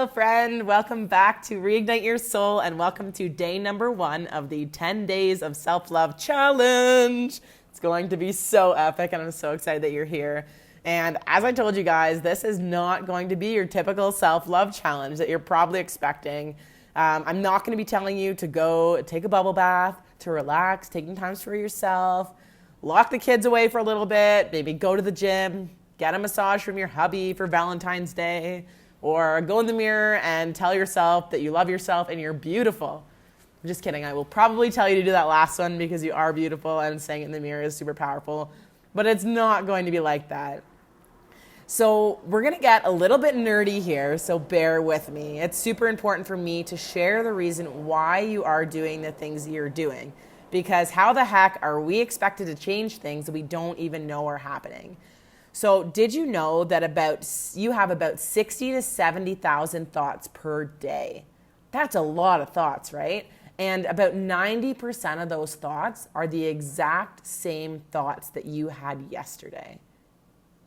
Hello, friend. Welcome back to Reignite Your Soul, and welcome to day number 1 of the 10 Days of Self-Love Challenge. It's going to be so epic, and I'm so excited that you're here. And as I told you guys, this is not going to be your typical self-love challenge that you're probably expecting. I'm not going to be telling you to go take a bubble bath, to relax, taking time for yourself, lock the kids away for a little bit, maybe go to the gym, get a massage from your hubby for Valentine's Day, or go in the mirror and tell yourself that you love yourself and you're beautiful. I'm just kidding. I will probably tell you to do that last one because you are beautiful and saying it in the mirror is super powerful. But it's not going to be like that. So we're going to get a little bit nerdy here, so bear with me. It's super important for me to share the reason why you are doing the things you're doing. Because how the heck are we expected to change things that we don't even know are happening? So did you know that you have about 60 to 70,000 thoughts per day? That's a lot of thoughts, right? And about 90% of those thoughts are the exact same thoughts that you had yesterday.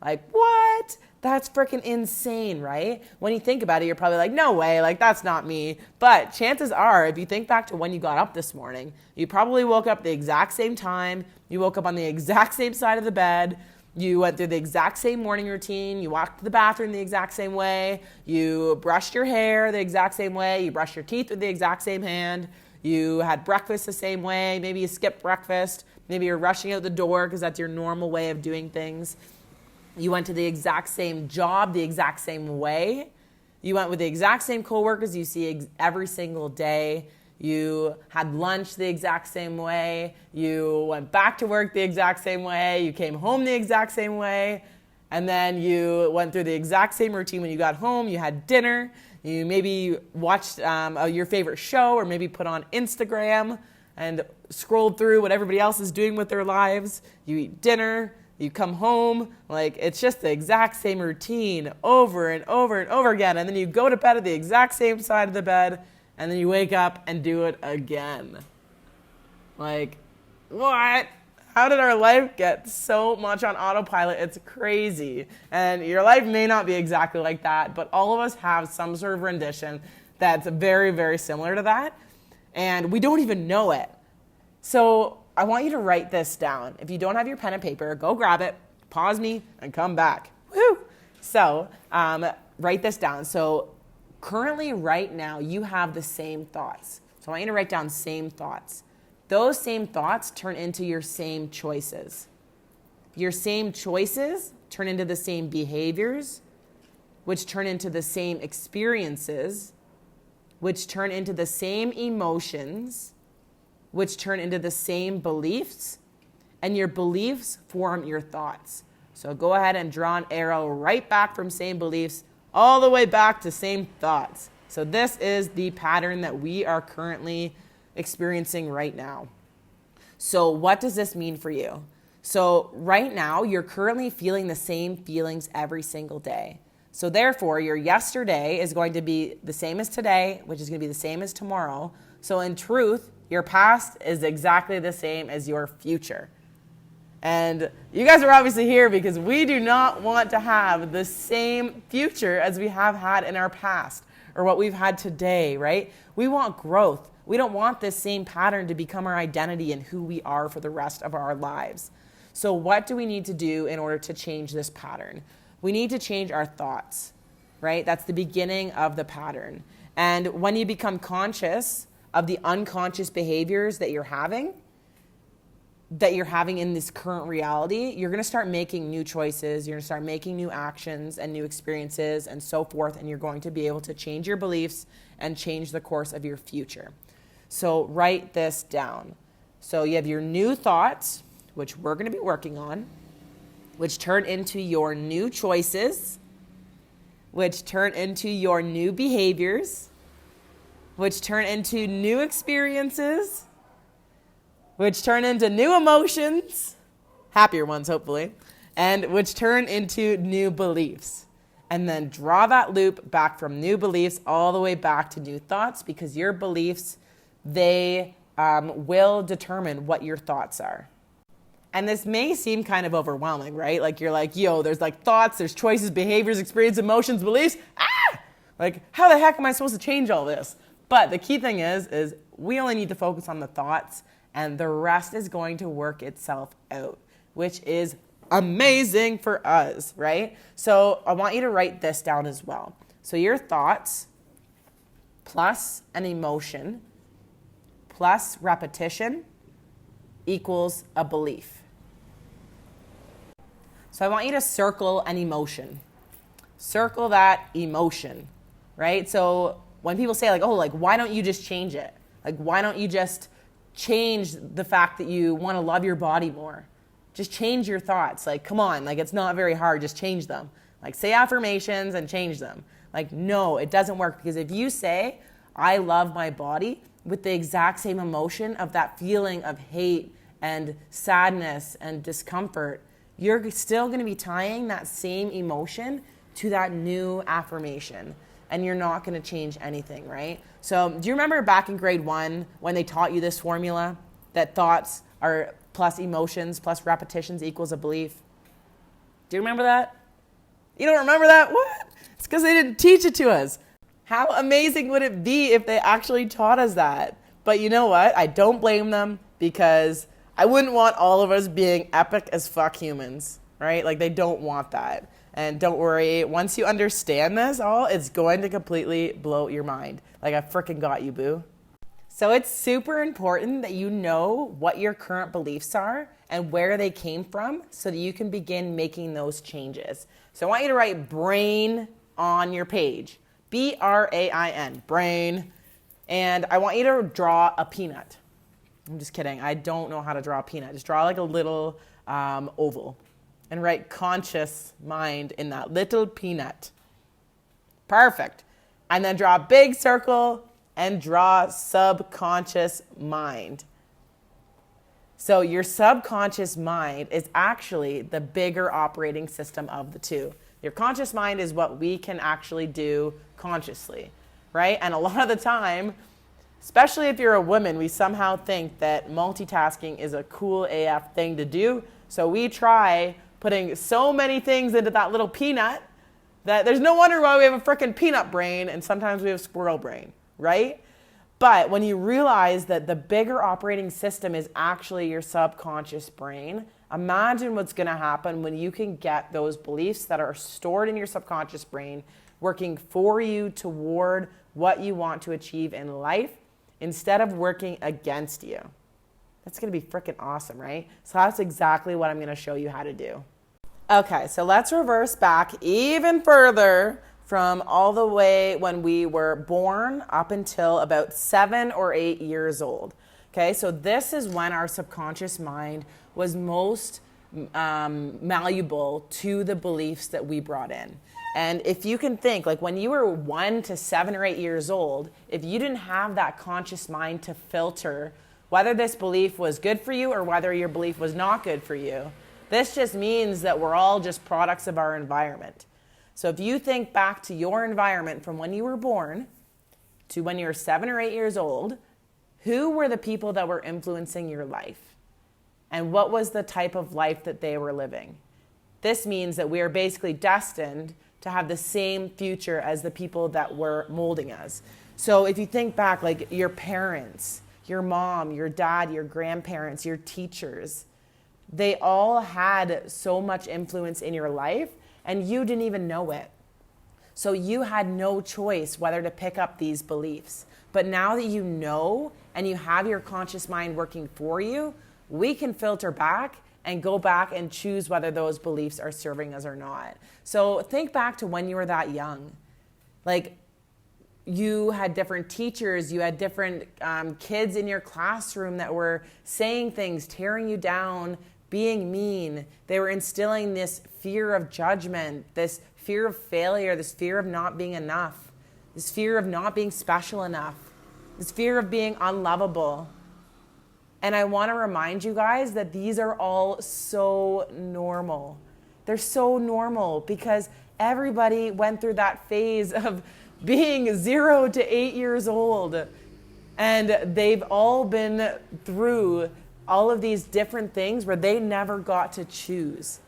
Like, what? That's freaking insane, right? When you think about it, you're probably like, no way, like that's not me. But chances are, if you think back to when you got up this morning, you probably woke up the exact same time, you woke up on the exact same side of the bed, you went through the exact same morning routine. You walked to the bathroom the exact same way. You brushed your hair the exact same way. You brushed your teeth with the exact same hand. You had breakfast the same way. Maybe you skipped breakfast. Maybe you're rushing out the door because that's your normal way of doing things. You went to the exact same job the exact same way. You went with the exact same coworkers you see every single day. You had lunch the exact same way. You went back to work the exact same way. You came home the exact same way. And then you went through the exact same routine when you got home. You had dinner. You maybe watched your favorite show, or maybe put on Instagram and scrolled through what everybody else is doing with their lives. You eat dinner. You come home. Like, it's just the exact same routine over and over and over again. And then you go to bed at the exact same side of the bed. And then you wake up and do it again. Like, what? How did our life get so much on autopilot? It's crazy. And your life may not be exactly like that, but all of us have some sort of rendition that's very, very similar to that. And we don't even know it. So I want you to write this down. If you don't have your pen and paper, go grab it, pause me, and come back. Woo! So write this down. So currently, right now, you have the same thoughts. So I want you to write down same thoughts. Those same thoughts turn into your same choices. Your same choices turn into the same behaviors, which turn into the same experiences, which turn into the same emotions, which turn into the same beliefs, and your beliefs form your thoughts. So go ahead and draw an arrow right back from same beliefs all the way back to same thoughts. So this is the pattern that we are currently experiencing right now. So what does this mean for you? So right now, you're currently feeling the same feelings every single day. So therefore, your yesterday is going to be the same as today, which is going to be the same as tomorrow. So in truth, your past is exactly the same as your future. And you guys are obviously here because we do not want to have the same future as we have had in our past or what we've had today, right? We want growth. We don't want this same pattern to become our identity and who we are for the rest of our lives. So what do we need to do in order to change this pattern? We need to change our thoughts, right? That's the beginning of the pattern. And when you become conscious of the unconscious behaviors that you're having in this current reality, you're going to start making new choices. You're going to start making new actions and new experiences and so forth. And you're going to be able to change your beliefs and change the course of your future. So write this down. So you have your new thoughts, which we're going to be working on, which turn into your new choices, which turn into your new behaviors, which turn into new experiences, which turn into new emotions, happier ones hopefully, and which turn into new beliefs. And then draw that loop back from new beliefs all the way back to new thoughts, because your beliefs, they will determine what your thoughts are. And this may seem kind of overwhelming, right? Like you're like, yo, there's like thoughts, there's choices, behaviors, experience, emotions, beliefs. Like, how the heck am I supposed to change all this? But the key thing is we only need to focus on the thoughts, and the rest is going to work itself out, which is amazing for us, right? So I want you to write this down as well. So your thoughts plus an emotion plus repetition equals a belief. So I want you to circle an emotion. Circle that emotion, right? So when people say like, oh, like, why don't you just change it? Like, why don't you just change the fact that you want to love your body more? Just change your thoughts. Like, come on, like, it's not very hard. Just change them. Like, say affirmations and change them. Like, no, it doesn't work, because if you say, I love my body, with the exact same emotion of that feeling of hate and sadness and discomfort, you're still going to be tying that same emotion to that new affirmation, and you're not going to change anything, right? So do you remember back in grade 1 when they taught you this formula that thoughts are plus emotions plus repetitions equals a belief? Do you remember that? You don't remember that? What? It's because they didn't teach it to us. How amazing would it be if they actually taught us that? But you know what? I don't blame them, because I wouldn't want all of us being epic as fuck humans, right? Like, they don't want that. And don't worry, once you understand this all, it's going to completely blow your mind. Like, I freaking got you, boo. So it's super important that you know what your current beliefs are and where they came from, so that you can begin making those changes. So I want you to write brain on your page. B-R-A-I-N, brain. And I want you to draw a peanut. I'm just kidding. I don't know how to draw a peanut. Just draw like a little oval and write conscious mind in that little peanut. Perfect. And then draw a big circle and draw subconscious mind. So your subconscious mind is actually the bigger operating system of the two. Your conscious mind is what we can actually do consciously, right? And a lot of the time, especially if you're a woman, we somehow think that multitasking is a cool AF thing to do. So we try putting so many things into that little peanut that there's no wonder why we have a freaking peanut brain, and sometimes we have squirrel brain, right? But when you realize that the bigger operating system is actually your subconscious brain, imagine what's going to happen when you can get those beliefs that are stored in your subconscious brain working for you toward what you want to achieve in life, instead of working against you. That's going to be freaking awesome, right? So that's exactly what I'm going to show you how to do. Okay, so let's reverse back even further from all the way when we were born up until about 7 or 8 years old. Okay, so this is when our subconscious mind was most malleable to the beliefs that we brought in. And if you can think, like when you were 1 to 7 or 8 years old, if you didn't have that conscious mind to filter whether this belief was good for you or whether your belief was not good for you, this just means that we're all just products of our environment. So if you think back to your environment from when you were born to when you were 7 or 8 years old, who were the people that were influencing your life? And what was the type of life that they were living? This means that we are basically destined to have the same future as the people that were molding us. So if you think back, like your parents, your mom, your dad, your grandparents, your teachers, they all had so much influence in your life and you didn't even know it. So you had no choice whether to pick up these beliefs. But now that you know and you have your conscious mind working for you, we can filter back and go back and choose whether those beliefs are serving us or not. So think back to when you were that young. Like, you had different teachers, you had different kids in your classroom that were saying things, tearing you down, being mean. They were instilling this fear of judgment, this fear of failure, this fear of not being enough, this fear of not being special enough, this fear of being unlovable. And I want to remind you guys that these are all so normal. They're so normal because everybody went through that phase of being 0 to 8 years old. And they've all been through all of these different things where they never got to choose.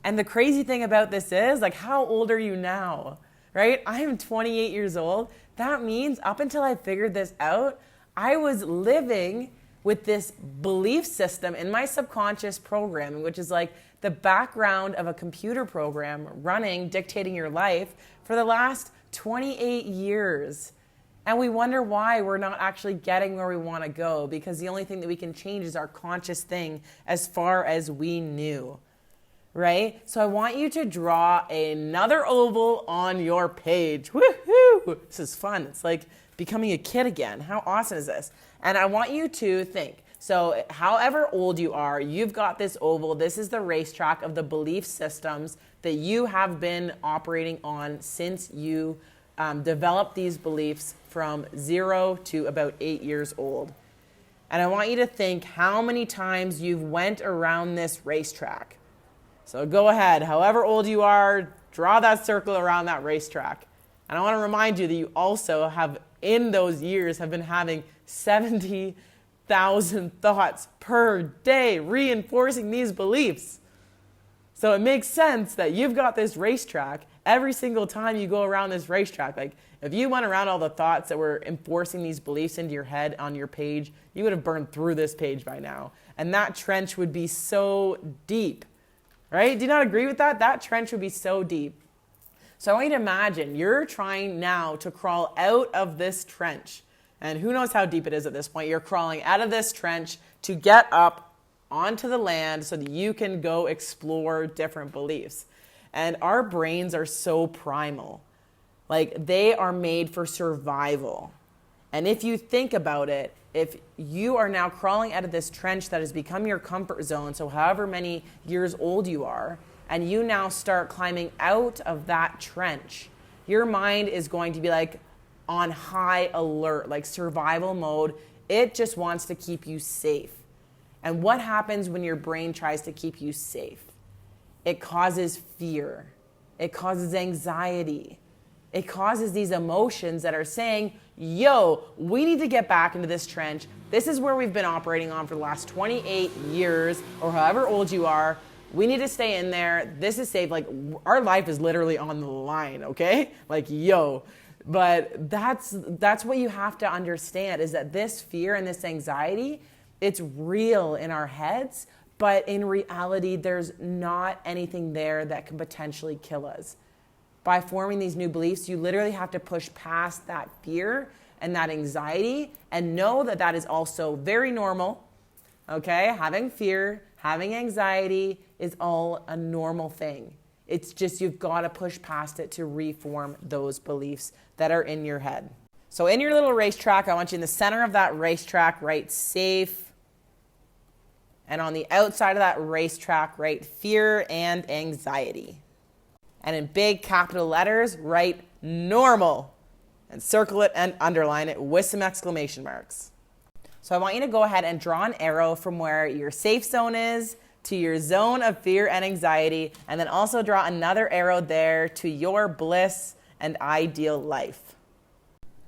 And the crazy thing about this is, like, how old are you now? right? I am 28 years old. That means up until I figured this out, I was living with this belief system in my subconscious programming, which is like the background of a computer program running, dictating your life for the last 28 years. And we wonder why we're not actually getting where we want to go, because the only thing that we can change is our conscious thing as far as we knew, right? So I want you to draw another oval on your page. Woohoo! This is fun. It's like becoming a kid again. How awesome is this? And I want you to think. So however old you are, you've got this oval. This is the racetrack of the belief systems that you have been operating on since you developed these beliefs from 0 to about 8 years old. And I want you to think how many times you've went around this racetrack. So go ahead, however old you are, draw that circle around that racetrack. And I want to remind you that you also have, in those years, have been having 70,000 thoughts per day reinforcing these beliefs. So it makes sense that you've got this racetrack every single time you go around this racetrack. Like if you went around all the thoughts that were enforcing these beliefs into your head on your page, you would have burned through this page by now. And that trench would be so deep, right? Do you not agree with that? That trench would be so deep. So I want you to imagine you're trying now to crawl out of this trench. And who knows how deep it is at this point. You're crawling out of this trench to get up onto the land so that you can go explore different beliefs. And our brains are so primal. Like they are made for survival. And if you think about it, if you are now crawling out of this trench that has become your comfort zone, so however many years old you are, and you now start climbing out of that trench, your mind is going to be like on high alert, like survival mode. It just wants to keep you safe. And what happens when your brain tries to keep you safe? It causes fear. It causes anxiety. It causes these emotions that are saying, yo, we need to get back into this trench. This is where we've been operating on for the last 28 years or however old you are. We need to stay in there. This is safe. Like our life is literally on the line, okay? Like, yo. But that's what you have to understand is that this fear and this anxiety, it's real in our heads, but in reality, there's not anything there that can potentially kill us. By forming these new beliefs, you literally have to push past that fear and that anxiety and know that that is also very normal, okay? Having fear, having anxiety is all a normal thing. It's just you've got to push past it to reform those beliefs that are in your head. So in your little racetrack, I want you in the center of that racetrack, write safe. And on the outside of that racetrack, write fear and anxiety. And in big capital letters, write normal. And circle it and underline it with some exclamation marks. So I want you to go ahead and draw an arrow from where your safe zone is to your zone of fear and anxiety. And then also draw another arrow there to your bliss and ideal life.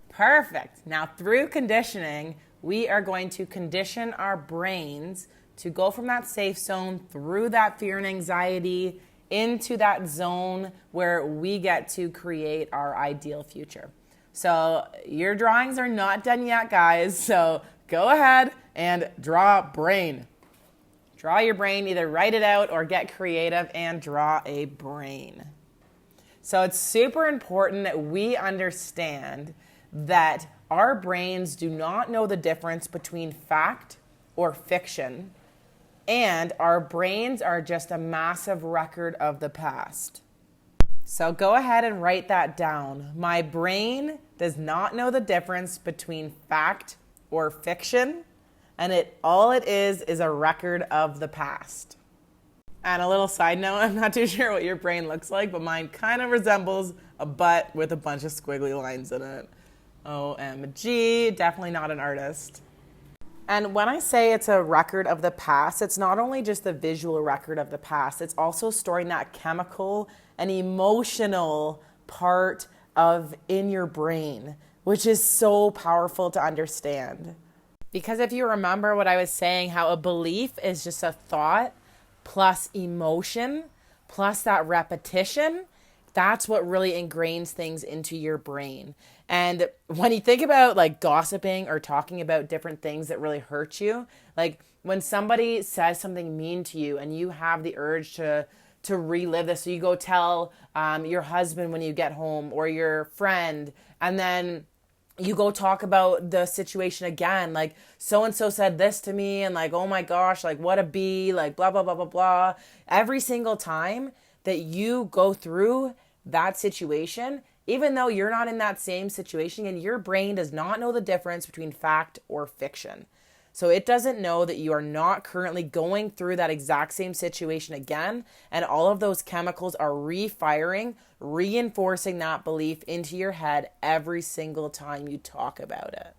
Perfect. Now through conditioning, we are going to condition our brains to go from that safe zone through that fear and anxiety into that zone where we get to create our ideal future. So your drawings are not done yet, guys. So go ahead and draw brain. Draw your brain, either write it out or get creative and draw a brain. So it's super important that we understand that our brains do not know the difference between fact or fiction. And our brains are just a massive record of the past. So go ahead and write that down. My brain does not know the difference between fact or fiction, and all it is a record of the past. And a little side note, I'm not too sure what your brain looks like, but mine kind of resembles a butt with a bunch of squiggly lines in it. OMG, definitely not an artist. And when I say it's a record of the past, it's not only just the visual record of the past, it's also storing that chemical and emotional part of in your brain, which is so powerful to understand. Because if you remember what I was saying, how a belief is just a thought plus emotion plus that repetition, That's what really ingrains things into your brain. And when you think about like gossiping or talking about different things that really hurt you, like when somebody says something mean to you and you have the urge to relive this, so you go tell your husband when you get home or your friend, and then you go talk about the situation again, like so and so said this to me, and like, oh my gosh, like what a bee, like blah blah blah blah blah. Every single time that you go through that situation, even though you're not in that same situation, and your brain does not know the difference between fact or fiction. So it doesn't know that you are not currently going through that exact same situation again. And all of those chemicals are refiring, reinforcing that belief into your head every single time you talk about it.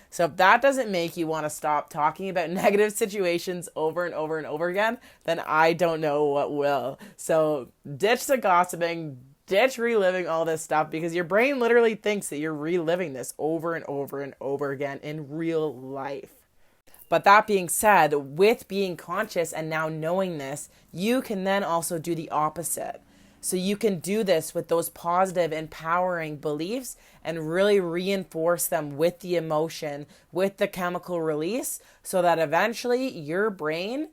So if that doesn't make you want to stop talking about negative situations over and over and over again, then I don't know what will. So ditch the gossiping, ditch reliving all this stuff, because your brain literally thinks that you're reliving this over and over and over again in real life. But that being said, with being conscious and now knowing this, you can then also do the opposite. So you can do this with those positive, empowering beliefs and really reinforce them with the emotion, with the chemical release, so that eventually your brain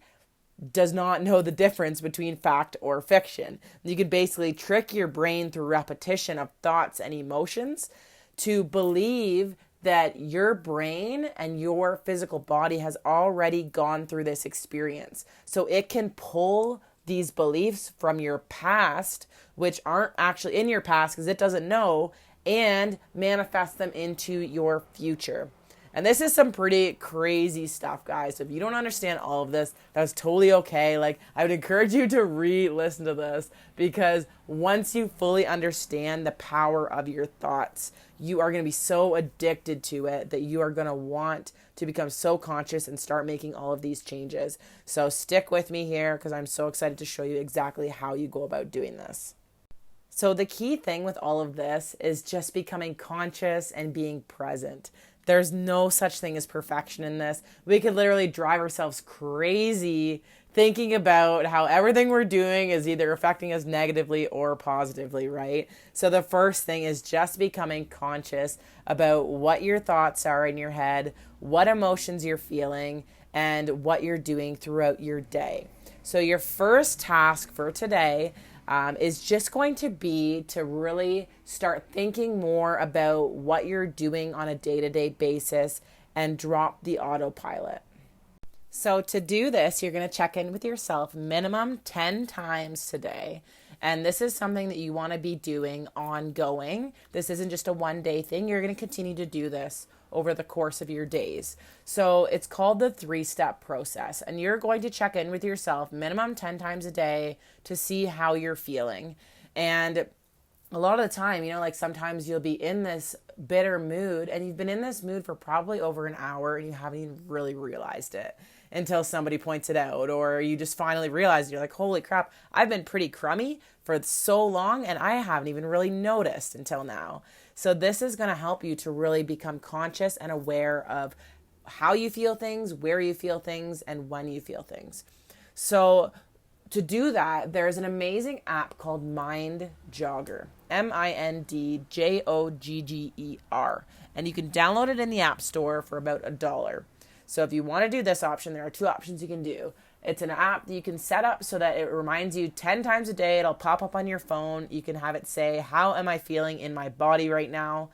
does not know the difference between fact or fiction. You can basically trick your brain through repetition of thoughts and emotions to believe that your brain and your physical body has already gone through this experience. So it can pull these beliefs from your past, which aren't actually in your past because it doesn't know, and manifest them into your future. And this is some pretty crazy stuff, guys. So if you don't understand all of this, that's totally okay. Like, I would encourage you to re-listen to this, because once you fully understand the power of your thoughts, you are going to be so addicted to it that you are going to want to become so conscious and start making all of these changes. So stick with me here, because I'm so excited to show you exactly how you go about doing this. So the key thing with all of this is just becoming conscious and being present. There's no such thing as perfection in this. We could literally drive ourselves crazy thinking about how everything we're doing is either affecting us negatively or positively, right? So the first thing is just becoming conscious about what your thoughts are in your head, what emotions you're feeling, and what you're doing throughout your day. So your first task for today is just going to be to really start thinking more about what you're doing on a day-to-day basis and drop the autopilot. So to do this, you're going to check in with yourself minimum 10 times today. And this is something that you want to be doing ongoing. This isn't just a one-day thing. You're going to continue to do this over the course of your days. So it's called the 3-step process. And you're going to check in with yourself minimum 10 times a day to see how you're feeling. And a lot of the time, like sometimes you'll be in this bitter mood, and you've been in this mood for probably over an hour and you haven't even really realized it until somebody points it out, or you just finally realize, you're like, holy crap, I've been pretty crummy for so long and I haven't even really noticed until now. So this is going to help you to really become conscious and aware of how you feel things, where you feel things, and when you feel things. So to do that, there's an amazing app called Mind Jogger, MindJogger. And you can download it in the App Store for about $1. So if you want to do this option, there are 2 options you can do. It's an app that you can set up so that it reminds you 10 times a day. It'll pop up on your phone. You can have it say, how am I feeling in my body right now?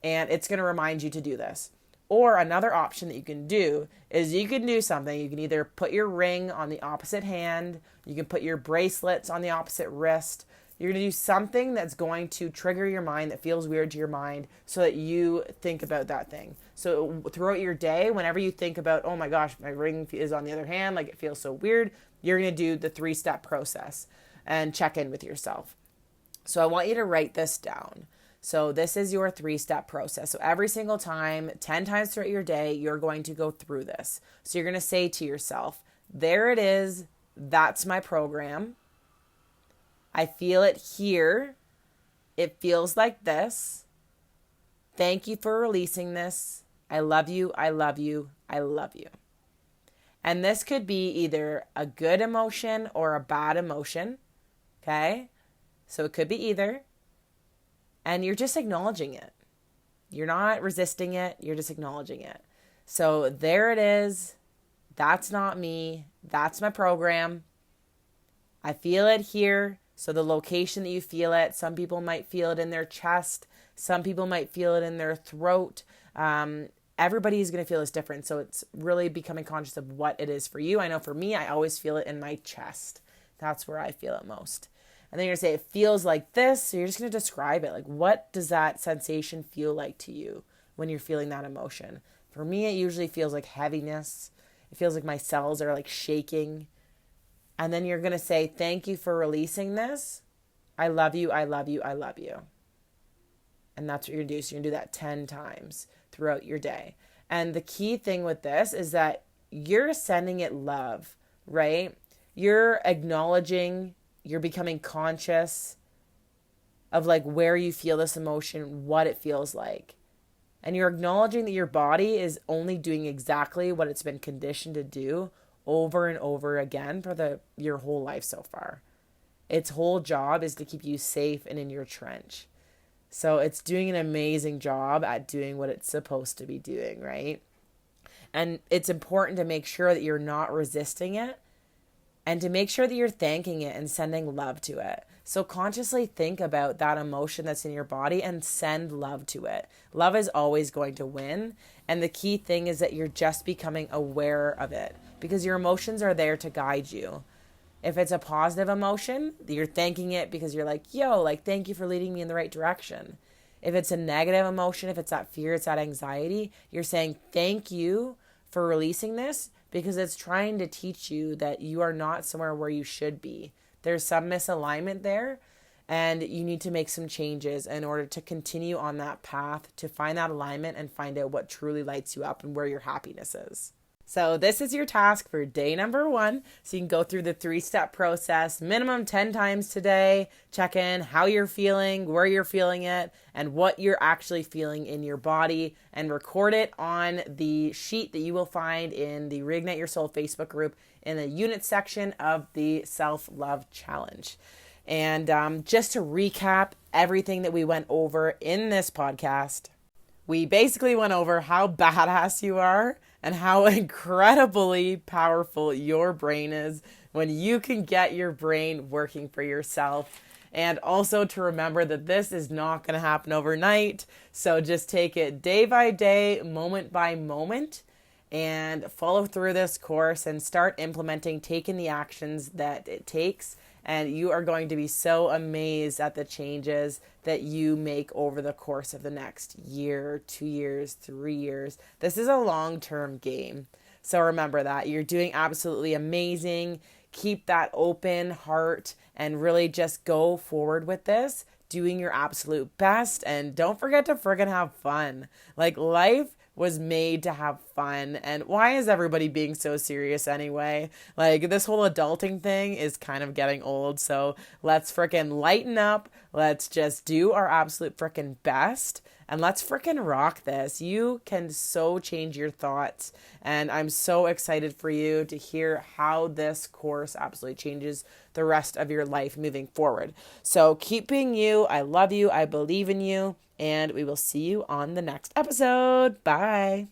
And it's going to remind you to do this. Or another option that you can do is you can do something. You can either put your ring on the opposite hand. You can put your bracelets on the opposite wrist. You're going to do something that's going to trigger your mind, that feels weird to your mind, so that you think about that thing. So throughout your day, whenever you think about, oh my gosh, my ring is on the other hand, like it feels so weird, you're going to do the 3-step process and check in with yourself. So I want you to write this down. So this is your 3-step process. So every single time, 10 times throughout your day, you're going to go through this. So you're going to say to yourself, there it is. That's my program. I feel it here. It feels like this. Thank you for releasing this. I love you. I love you. I love you. And this could be either a good emotion or a bad emotion. Okay? So it could be either. And you're just acknowledging it. You're not resisting it. You're just acknowledging it. So there it is. That's not me. That's my program. I feel it here. So the location that you feel it, some people might feel it in their chest. Some people might feel it in their throat. Everybody's going to feel this different. So it's really becoming conscious of what it is for you. I know for me, I always feel it in my chest. That's where I feel it most. And then you're going to say, it feels like this. So you're just going to describe it. Like, what does that sensation feel like to you when you're feeling that emotion? For me, it usually feels like heaviness. It feels like my cells are like shaking. And then you're going to say, thank you for releasing this. I love you. I love you. I love you. And that's what you're going to do. So you're going to do that 10 times throughout your day. And the key thing with this is that you're sending it love, right? You're acknowledging, you're becoming conscious of like where you feel this emotion, what it feels like. And you're acknowledging that your body is only doing exactly what it's been conditioned to do over and over again for your whole life so far. Its whole job is to keep you safe and in your trench. So it's doing an amazing job at doing what it's supposed to be doing, right? And it's important to make sure that you're not resisting it and to make sure that you're thanking it and sending love to it. So consciously think about that emotion that's in your body and send love to it. Love is always going to win. And the key thing is that you're just becoming aware of it because your emotions are there to guide you. If it's a positive emotion, you're thanking it because you're like, yo, like, thank you for leading me in the right direction. If it's a negative emotion, if it's that fear, it's that anxiety, you're saying thank you for releasing this because it's trying to teach you that you are not somewhere where you should be. There's some misalignment there and you need to make some changes in order to continue on that path to find that alignment and find out what truly lights you up and where your happiness is. So this is your task for day number 1. So you can go through the 3-step process, minimum 10 times today. Check in how you're feeling, where you're feeling it, and what you're actually feeling in your body. And record it on the sheet that you will find in the Reignite Your Soul Facebook group in the unit section of the Self-Love Challenge. And just to recap everything that we went over in this podcast, we basically went over how badass you are and how incredibly powerful your brain is when you can get your brain working for yourself. And also to remember that this is not going to happen overnight. So just take it day by day, moment by moment, and follow through this course and start implementing, taking the actions that it takes. And you are going to be so amazed at the changes that you make over the course of the next year, 2 years, 3 years. This is a long-term game. So remember that. You're doing absolutely amazing. Keep that open heart and really just go forward with this, doing your absolute best. And don't forget to friggin' have fun. Like, life was made to have fun. And why is everybody being so serious anyway? Like, this whole adulting thing is kind of getting old. So let's frickin' lighten up. Let's just do our absolute frickin' best. And let's frickin' rock this. You can so change your thoughts. And I'm so excited for you to hear how this course absolutely changes the rest of your life moving forward. So keep being you. I love you. I believe in you. And we will see you on the next episode. Bye.